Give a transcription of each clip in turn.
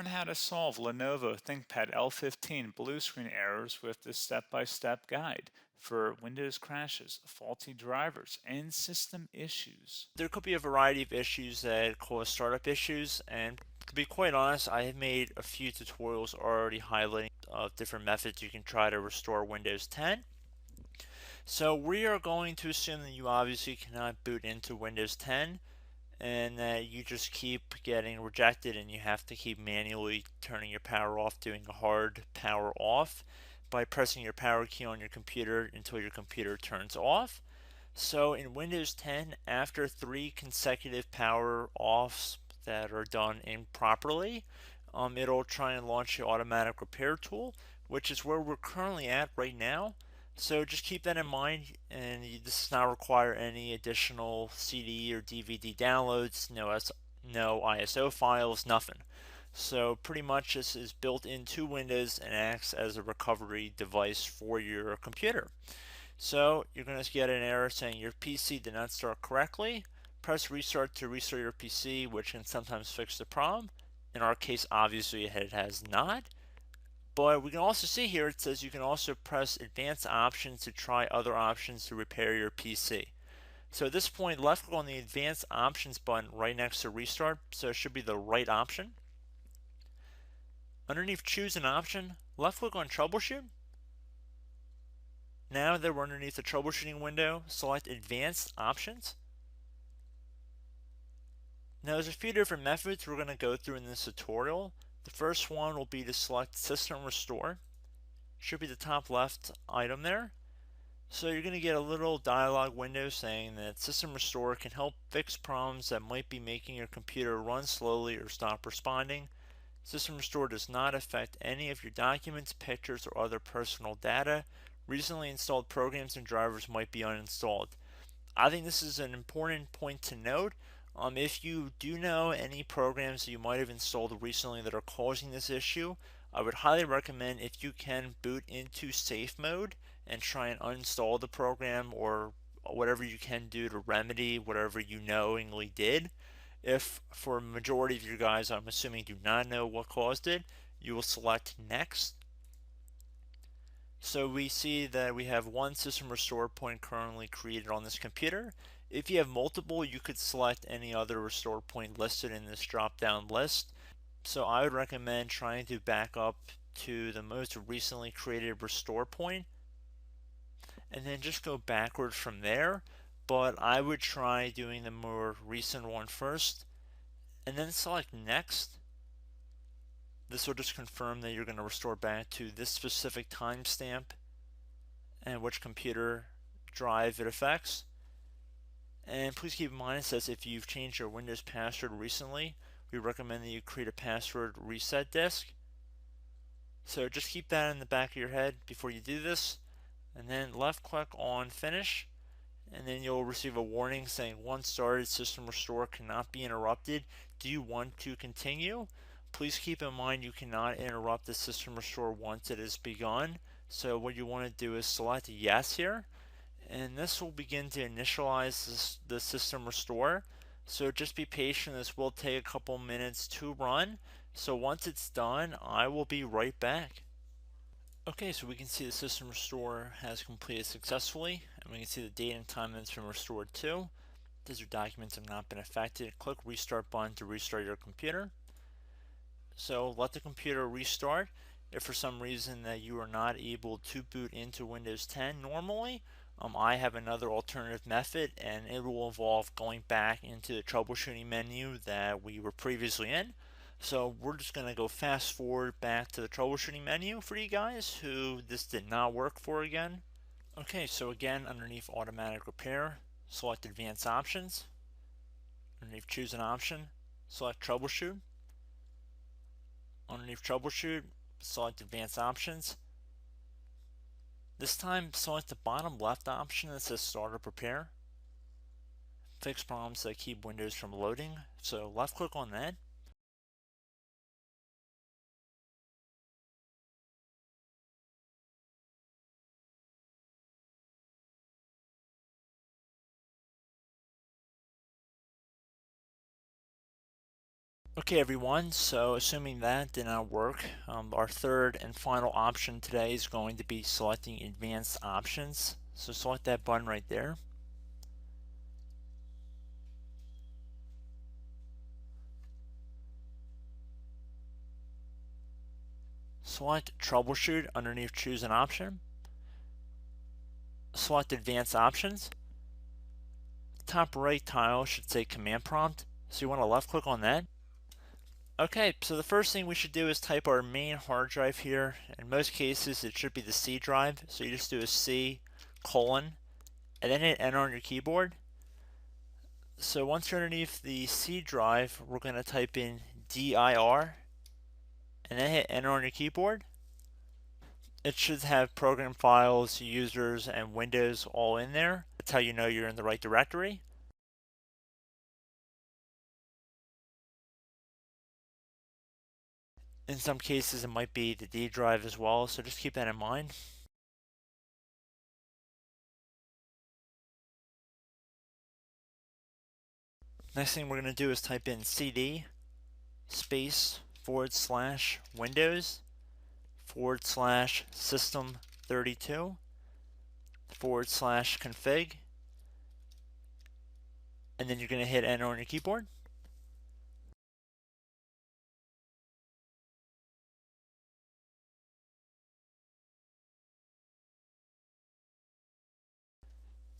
learn how to solve Lenovo ThinkPad L15 blue screen errors with this step-by-step guide for Windows crashes, faulty drivers, and system issues. There could be a variety of issues that cause startup issues, and to be quite honest, I have made a few tutorials already highlighting different methods you can try to restore Windows 10. So we are going to assume that you obviously cannot boot into Windows 10 and that you just keep getting rejected and you have to keep manually turning your power off, doing a hard power off by pressing your power key on your computer until your computer turns off. So in Windows 10, after 3 consecutive power offs that are done improperly, it'll try and launch the automatic repair tool, which is where we're currently at right now. So just keep that in mind, and this does not require any additional CD or DVD downloads, no ISO files, nothing. So pretty much this is built into Windows and acts as a recovery device for your computer. So you're going to get an error saying your PC did not start correctly. Press restart to restart your PC, which can sometimes fix the problem. In our case, obviously it has not. But we can also see here it says you can also press advanced options to try other options to repair your PC. So at this point, left click on the advanced options button right next to restart, so it should be the right option. Underneath choose an option, left click on troubleshoot. Now that we're underneath the troubleshooting window, select advanced options. Now there's a few different methods we're going to go through in this tutorial. The first one will be to select System Restore. Should be the top left item there. So you're going to get a little dialog window saying that System Restore can help fix problems that might be making your computer run slowly or stop responding. System Restore does not affect any of your documents, pictures, or other personal data. Recently installed programs and drivers might be uninstalled. I think this is an important point to note. If you do know any programs that you might have installed recently that are causing this issue, I would highly recommend if you can boot into safe mode and try and uninstall the program or whatever you can do to remedy whatever you knowingly did. If for a majority of you guys, I'm assuming do not know what caused it, you will select next. So we see that we have one system restore point currently created on this computer. If you have multiple, you could select any other restore point listed in this drop down list. So I would recommend trying to back up to the most recently created restore point and then just go backwards from there. But I would try doing the more recent one first and then select next. This will just confirm that you're going to restore back to this specific timestamp and which computer drive it affects. And please keep in mind it says if you've changed your Windows password recently, we recommend that you create a password reset disk. So just keep that in the back of your head before you do this, and then left click on finish, and then you'll receive a warning saying once started, system restore cannot be interrupted. Do you want to continue? Please keep in mind you cannot interrupt the system restore once it is begun. So what you want to do is select yes here, and this will begin to initialize the system restore. So just be patient, this will take a couple minutes to run. So once it's done, I will be right back. Okay, so we can see the system restore has completed successfully, and we can see the date and time that it's been restored to. These your documents have not been affected. Click restart button to restart your computer. So let the computer restart. If for some reason that you are not able to boot into Windows 10 normally, I have another alternative method, and it will involve going back into the troubleshooting menu that we were previously in. So we're just going to go fast forward back to the troubleshooting menu for you guys who this did not work for again. Okay, so again, underneath automatic repair, select advanced options. Underneath choose an option, select troubleshoot. Underneath troubleshoot, select advanced options. This time, select the bottom left option that says Startup Repair. Fix problems that keep Windows from loading. So left click on that. Okay everyone, so assuming that did not work, our third and final option today is going to be selecting advanced options. So select that button right there. Select troubleshoot underneath choose an option. Select advanced options. Top right tile should say command prompt, so you want to left click on that. Okay, so the first thing we should do is type our main hard drive here. In most cases it should be the C drive, so you just do a C colon and then hit enter on your keyboard. So once you're underneath the C drive, we're going to type in dir and then hit enter on your keyboard. It should have program files, users, and Windows all in there. That's how you know you're in the right directory. In some cases, it might be the D drive as well, so just keep that in mind. Next thing we're going to do is type in cd space / Windows / system 32 / config, and then you're going to hit enter on your keyboard.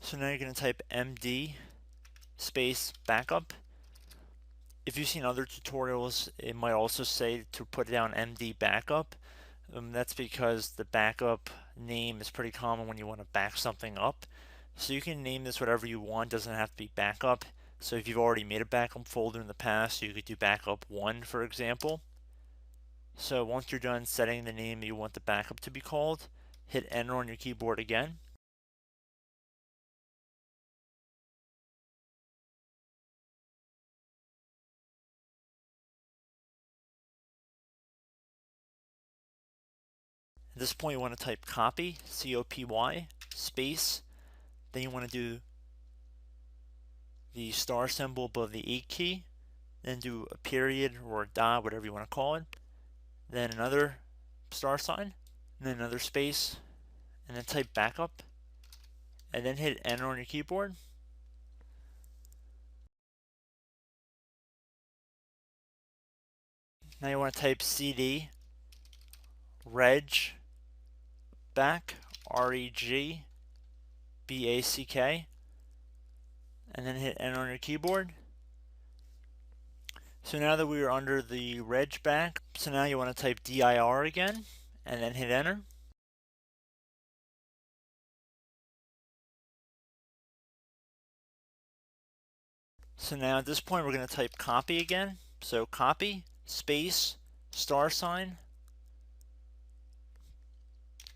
So now you're going to type md space backup. If you've seen other tutorials, it might also say to put down md backup. That's because the backup name is pretty common when you want to back something up. So you can name this whatever you want, doesn't have to be backup. So if you've already made a backup folder in the past, you could do backup 1, for example. So once you're done setting the name you want the backup to be called, hit enter on your keyboard again. At this point, you want to type copy, C-O-P-Y, space. Then you want to do the star symbol above the 8 key. Then do a period or a dot, whatever you want to call it. Then another star sign, and then another space, and then type backup, and then hit enter on your keyboard. Now you want to type cd reg back, REG BACK, and then hit enter on your keyboard. So now that we are under the reg back, so now you want to type dir again, and then hit enter. So now at this point we're going to type copy again. So copy, space, star sign,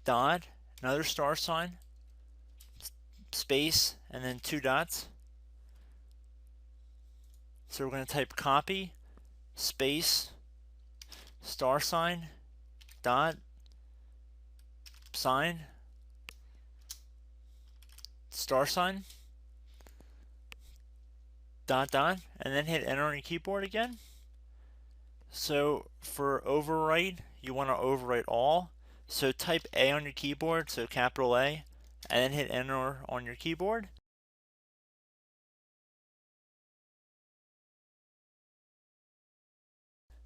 dot, another star sign, space, and then 2 dots. So we're going to type copy, space, star sign, dot, sign, star sign, dot, dot, and then hit enter on your keyboard again. So for overwrite, you want to overwrite all. So type A on your keyboard, so capital A, and then hit enter on your keyboard.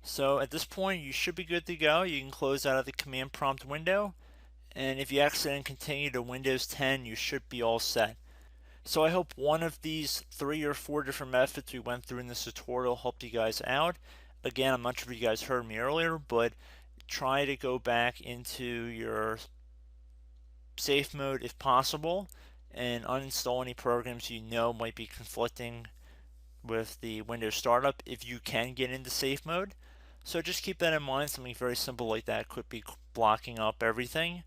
So at this point, you should be good to go. You can close out of the command prompt window. And if you accidentally continue to Windows 10, you should be all set. So I hope one of these 3 or 4 different methods we went through in this tutorial helped you guys out. Again, I'm not sure if you guys heard me earlier, but try to go back into your safe mode if possible and uninstall any programs you know might be conflicting with the Windows startup if you can get into safe mode. So just keep that in mind. Something very simple like that could be blocking up everything.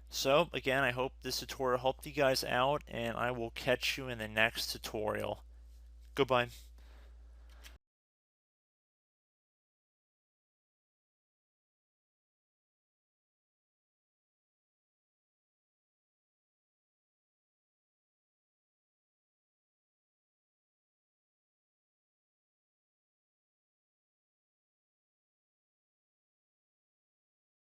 So again, I hope this tutorial helped you guys out, and I will catch you in the next tutorial. Goodbye.